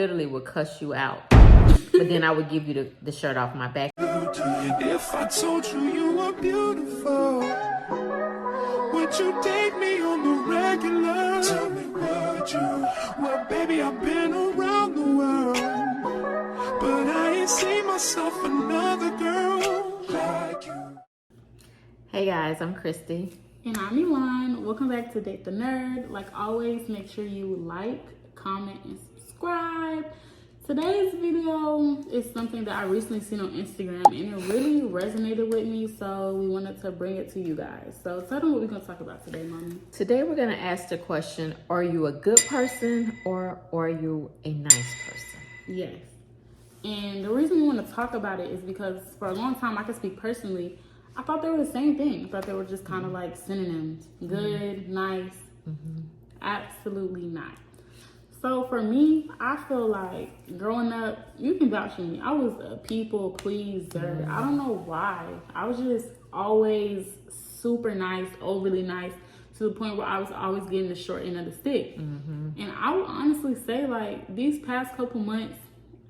Literally would cuss you out, but then I would give you the shirt off my back. If I told you you were beautiful, would you date me on the regular? Tell me, would you? Well, baby, I've been around the world, but I ain't seen myself another girl like you. Hey guys, I'm Christy. And I'm Elon. Welcome back to Date the Nerd. Like always, make sure you like, comment, and subscribe. Today's video is something that I recently seen on Instagram and it really resonated with me, so we wanted to bring it to you guys. So tell them what we're going to talk about today, Mommy. Today we're going to ask the question, are you a good person or are you a nice person? Yes. And the reason we want to talk about it is because for a long time, I can speak personally, I thought they were the same thing. I thought they were just kind of like synonyms. Good, nice. Absolutely not. So for me, I feel like growing up, you can vouch for me, I was a people pleaser. I don't know why. I was just always super nice, overly nice, to the point where I was always getting the short end of the stick. And I would honestly say, like, these past couple months,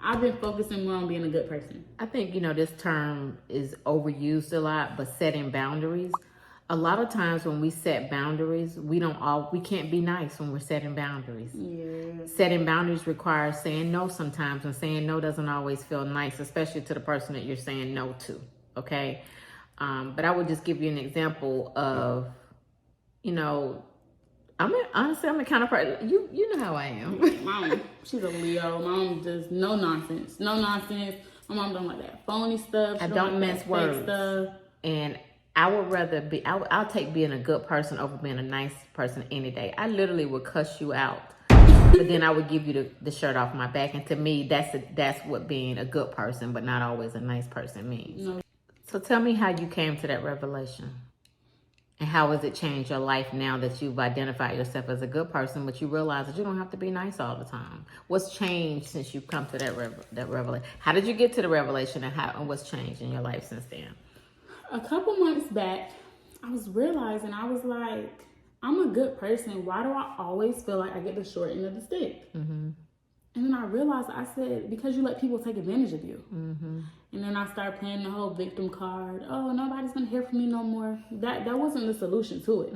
I've been focusing more on being a good person. I think, this term is overused a lot, but setting boundaries. A lot of times when we set boundaries, we can't be nice when we're setting boundaries. Yeah. Setting boundaries requires saying no sometimes, and saying no doesn't always feel nice, especially to the person that you're saying no to, okay? But I would just give you an example of, honestly, I'm the kind of person, you know how I am. Mom, she's a Leo. Mom does no nonsense. No nonsense. My mom don't like that phony stuff. I don't like mince words. Stuff. And I would rather be, I'll take being a good person over being a nice person any day. I literally would cuss you out, but then I would give you the shirt off my back. And to me, that's what being a good person, but not always a nice person means. No. So tell me how you came to that revelation. And how has it changed your life now that you've identified yourself as a good person, but you realize that you don't have to be nice all the time? What's changed since you've come to that revelation? How did you get to the revelation, and what's changed in your life since then? A couple months back, I was realizing, I was like, I'm a good person. Why do I always feel like I get the short end of the stick? And then I realized, I said, because you let people take advantage of you. And then I started playing the whole victim card. Oh, nobody's gonna hear from me no more. That wasn't the solution to it.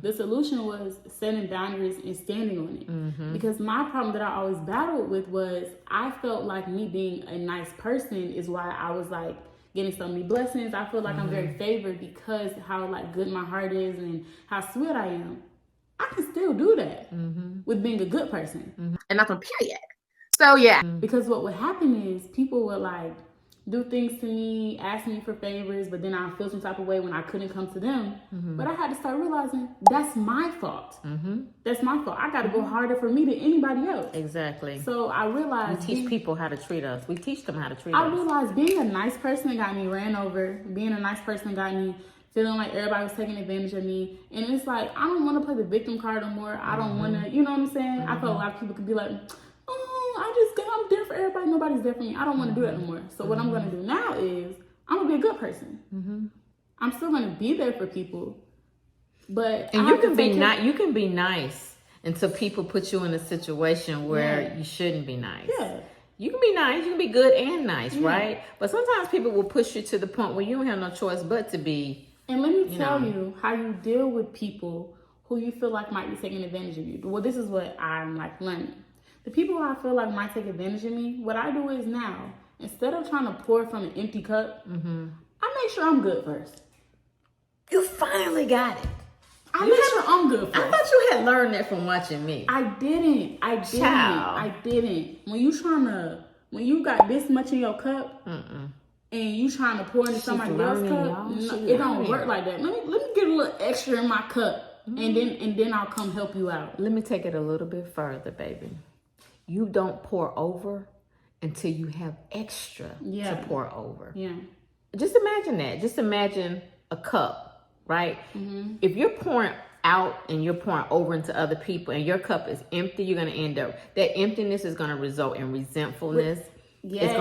The solution was setting boundaries and standing on it. Because my problem that I always battled with was, I felt like me being a nice person is why I was like getting so many blessings. I feel like I'm very favored because how like good my heart is and how sweet I am. I can still do that with being a good person. And that's a period. So yeah. Because what would happen is people would like do things to me, ask me for favors, but then I feel some type of way when I couldn't come to them. But I had to start realizing that's my fault. That's my fault. I got to go harder for me than anybody else. Exactly. So I realized we teach people how to treat us. We teach them how to treat us. I realized being a nice person got me ran over. Being a nice person got me feeling like everybody was taking advantage of me. And it's like, I don't want to play the victim card no more. I don't want to, you know what I'm saying? I felt a lot of people could be like, I'm there for everybody. Nobody's there for me. I don't want to do that no more. So what I'm going to do now is I'm going to be a good person. I'm still going to be there for people. But and you can be nice until people put you in a situation where you shouldn't be nice. Yeah. You can be nice. You can be good and nice, right? But sometimes people will push you to the point where you don't have no choice but to be. And let me tell you how you deal with people who you feel like might be taking advantage of you. Well, this is what I'm like learning. The people who I feel like might take advantage of me, what I do is now, instead of trying to pour from an empty cup, I make sure I'm good first. You finally got it. I make sure I'm good first. I thought you had learned that from watching me. I didn't. When you got this much in your cup, and you trying to pour into somebody else's cup, it don't work like that. Let me get a little extra in my cup, and then I'll come help you out. Let me take it a little bit further, baby. You don't pour over until you have extra to pour over. Yeah. Just imagine that. Just imagine a cup, right? If you're pouring out and you're pouring over into other people and your cup is empty, you're going to end up, that emptiness is going to result in resentfulness. Yes. It's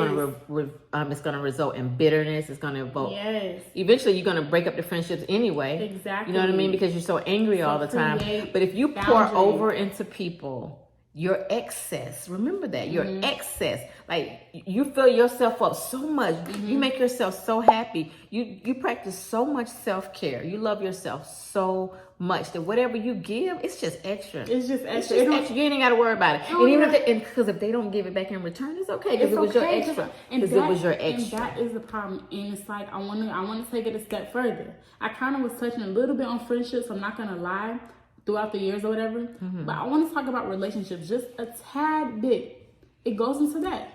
going to result in bitterness. It's going to evoke. Yes. Eventually, you're going to break up the friendships anyway. Exactly. You know what I mean? Because you're so angry all the time. But if you pour over into people your excess. Remember that. Your excess. Like, you fill yourself up so much. You make yourself so happy. You practice so much self-care. You love yourself so much that whatever you give, it's just extra. It's just extra. It's just extra. You ain't even got to worry about it. And even because if they don't give it back in return, it's okay, because it was your extra. Because it was your extra. And that is the problem. And it's like, I want to take it a step further. I kind of was touching a little bit on friendships. I'm not going to lie, throughout the years or whatever. But I want to talk about relationships just a tad bit. It goes into that.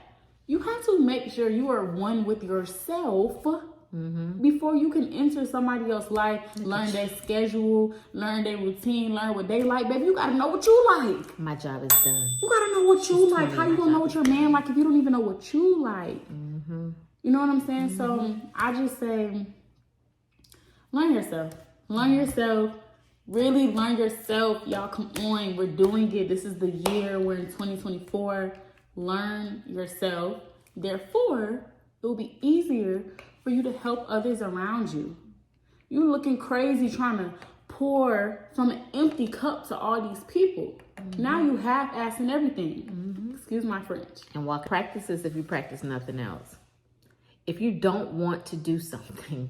You have to make sure you are one with yourself before you can enter somebody else's life, learn their schedule, learn their routine, learn what they like. Baby, you got to know what you like. My job is done. You got to know what you like. How you going to know what your man like if you don't even know what you like? You know what I'm saying? So I just say, learn yourself. Learn yourself. Really learn yourself. Y'all, come on. We're doing it. This is the year. We're in 2024. Learn yourself. Therefore, it will be easier for you to help others around you. You looking crazy trying to pour from an empty cup to all these people. Now you half-assing everything. Excuse my French. And what practices if you practice nothing else? If you don't want to do something,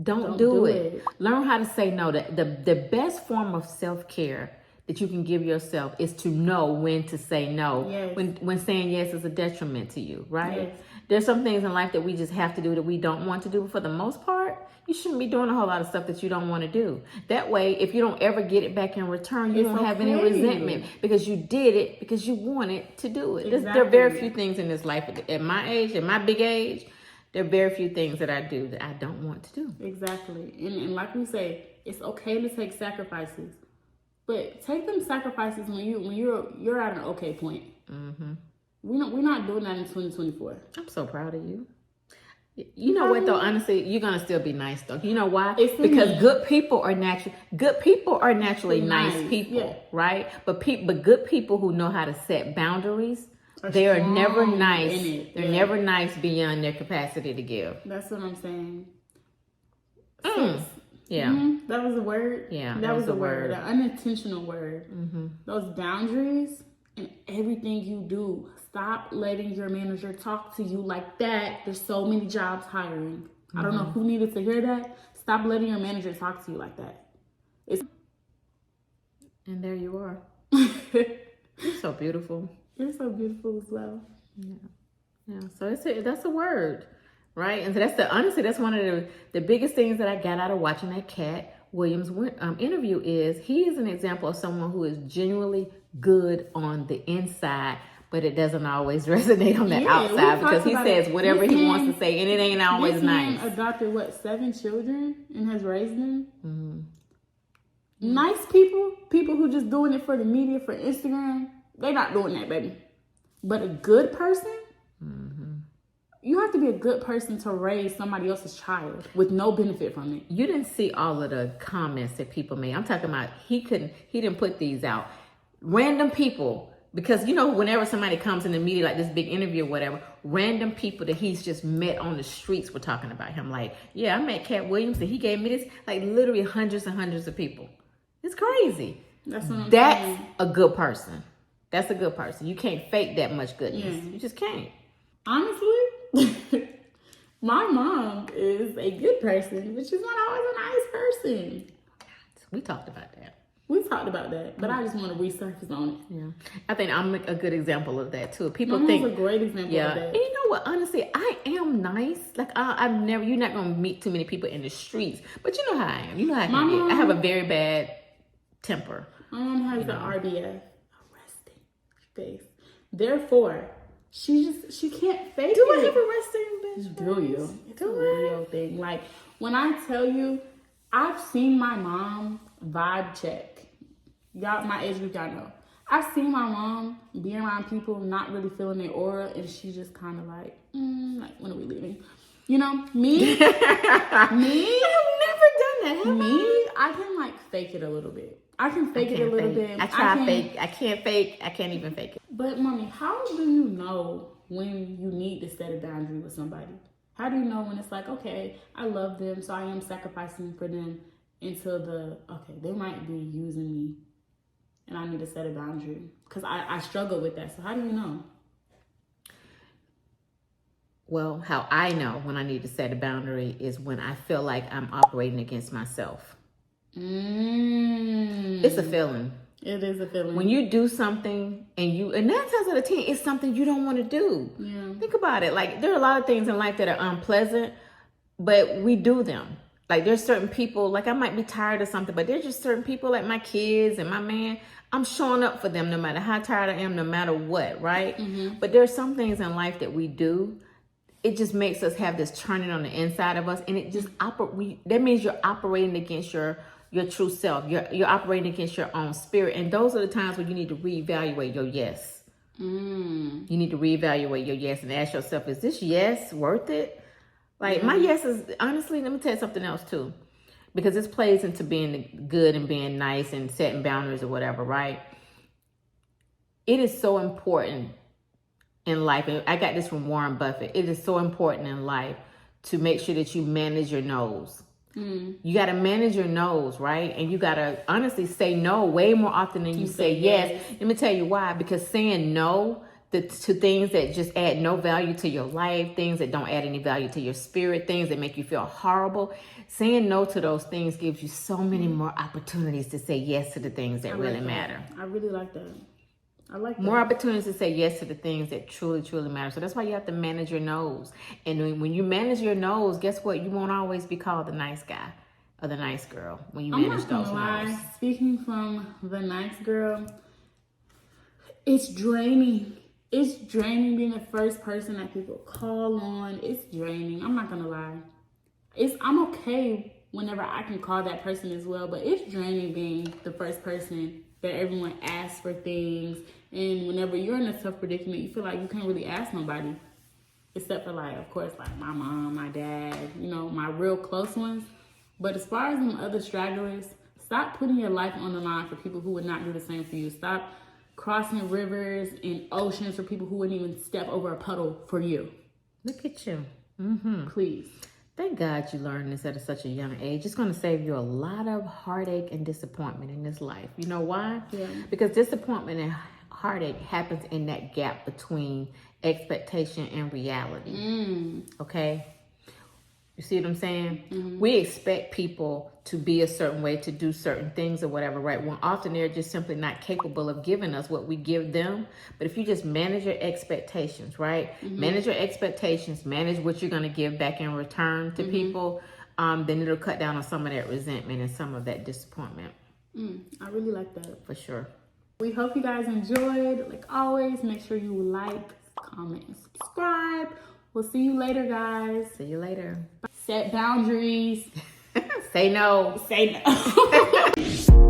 don't do it. Learn how to say no. The best form of self-care that you can give yourself is to know when to say no. Yes. When saying yes is a detriment to you, right? Yes. There's some things in life that we just have to do that we don't want to do. But for the most part, you shouldn't be doing a whole lot of stuff that you don't want to do. That way, if you don't ever get it back in return, you don't have any resentment because you did it because you wanted to do it. Exactly. There are very few things in this life at my age, at my big age, there are very few things that I do that I don't want to do. Exactly. And like we say, it's okay to take sacrifices. But take them sacrifices when you're at an okay point. We're not doing that in 2024. I'm so proud of you. You know what though? Honestly, you're gonna still be nice though. You know why? Because good people are naturally nice people, right? But good people who know how to set boundaries, they are never nice. They're never nice beyond their capacity to give. That's what I'm saying. Yeah. That was a word. Yeah. That was a word. An unintentional word. Those boundaries in everything you do. Stop letting your manager talk to you like that. There's so many jobs hiring. I don't know who needed to hear that. Stop letting your manager talk to you like that. And there you are. You're so beautiful. You're so beautiful as well. Yeah. So that's a word, right? And so that's one of the biggest things that I got out of watching that Cat Williams interview is he is an example of someone who is genuinely good on the inside, but it doesn't always resonate on the outside because he says whatever he wants to say and it ain't always nice. This man adopted 7 children and has raised them. Nice people who just doing it for the media, for Instagram, they not doing that, baby. But a good person, you have to be a good person to raise somebody else's child with no benefit from it. You didn't see all of the comments that people made. I'm talking about he didn't put these out. Random people, because whenever somebody comes in the media like this big interview or whatever, random people that he's just met on the streets were talking about him. Like, yeah, I met Cat Williams and he gave me this. Like literally hundreds and hundreds of people. It's crazy. That's what I'm saying. That's a good person. That's a good person. You can't fake that much goodness. Yeah. You just can't. Honestly, my mom is a good person, but she's not always a nice person. We talked about that. But I just want to resurface on it. Yeah, I think I'm a good example of that too. People Mom's think a great example of that. And you know what? Honestly, I am nice. Like you're not gonna meet too many people in the streets, but you know how I am. You know how I can get. I have a very bad temper. My mom has the RBF, a resting face. Therefore, she can't fake it. Do I have a resting bitch? Do you? It's a real thing. Like when I tell you, I've seen my mom vibe check. Y'all, my age group, y'all know. I've seen my mom be around people not really feeling their aura, and she's just kind of like, when are we leaving? Me? Me? I've never done that. I can fake it a little bit. I can fake it a little bit. I try fake. I can't fake. I can't even fake it. But mommy, how do you know when you need to set a boundary with somebody? How do you know when it's like, okay, I love them, so I am sacrificing for them until they might be using me and I need to set a boundary? Because I struggle with that. So how do you know? Well, how I know when I need to set a boundary is when I feel like I'm operating against myself. It's a feeling. It is a feeling. When you do something and 9 times out of 10, it's something you don't want to do. Yeah. Think about it. Like, there are a lot of things in life that are unpleasant, but we do them. Like, there's certain people, like I might be tired of something, but there's just certain people, like my kids and my man, I'm showing up for them no matter how tired I am, no matter what, right? But there's some things in life that we do. It just makes us have this churning on the inside of us, and it just that means you're operating against your true self. You're operating against your own spirit, and those are the times when you need to reevaluate your yes. You need to reevaluate your yes and ask yourself, is this yes worth it? Like, my yes is, honestly, let me tell you something else too, because this plays into being good and being nice and setting boundaries or whatever, right? It is so important in life, and I got this from Warren Buffett. It is so important in life to make sure that you manage your no's. You got to manage your no's, right? And you got to honestly say no way more often than you say yes. Let me tell you why. Because saying no to things that just add no value to your life, things that don't add any value to your spirit, things that make you feel horrible, saying no to those things gives you so many more opportunities to say yes to the things that really matter. I really like that. I like that. More opportunities to say yes to the things that truly, truly matter. So that's why you have to manage your no's. And when you manage your no's, guess what? You won't always be called the nice guy or the nice girl when you manage those no's. Speaking from the nice girl, it's draining. It's draining being the first person that people call on. It's draining. I'm not gonna lie. I'm okay whenever I can call that person as well, but it's draining being the first person that everyone asks for things. And whenever you're in a tough predicament, you feel like you can't really ask nobody. Except for, like, of course, like my mom, my dad, my real close ones. But as far as them other stragglers, stop putting your life on the line for people who would not do the same for you. Stop crossing rivers and oceans for people who wouldn't even step over a puddle for you. Look at you. Please. Thank God you learned this at such a young age. It's going to save you a lot of heartache and disappointment in this life. You know why? Yeah. Because disappointment and heartache happens in that gap between expectation and reality. Okay? You see what I'm saying? We expect people to be a certain way, to do certain things or whatever, right? When often they're just simply not capable of giving us what we give them. But if you just manage your expectations, right? Manage your expectations, manage what you're going to give back in return to people, then it'll cut down on some of that resentment and some of that disappointment. I really like that. For sure. We hope you guys enjoyed. Like always, make sure you like, comment, and subscribe. We'll see you later, guys. See you later. Set boundaries. Say no. Say no.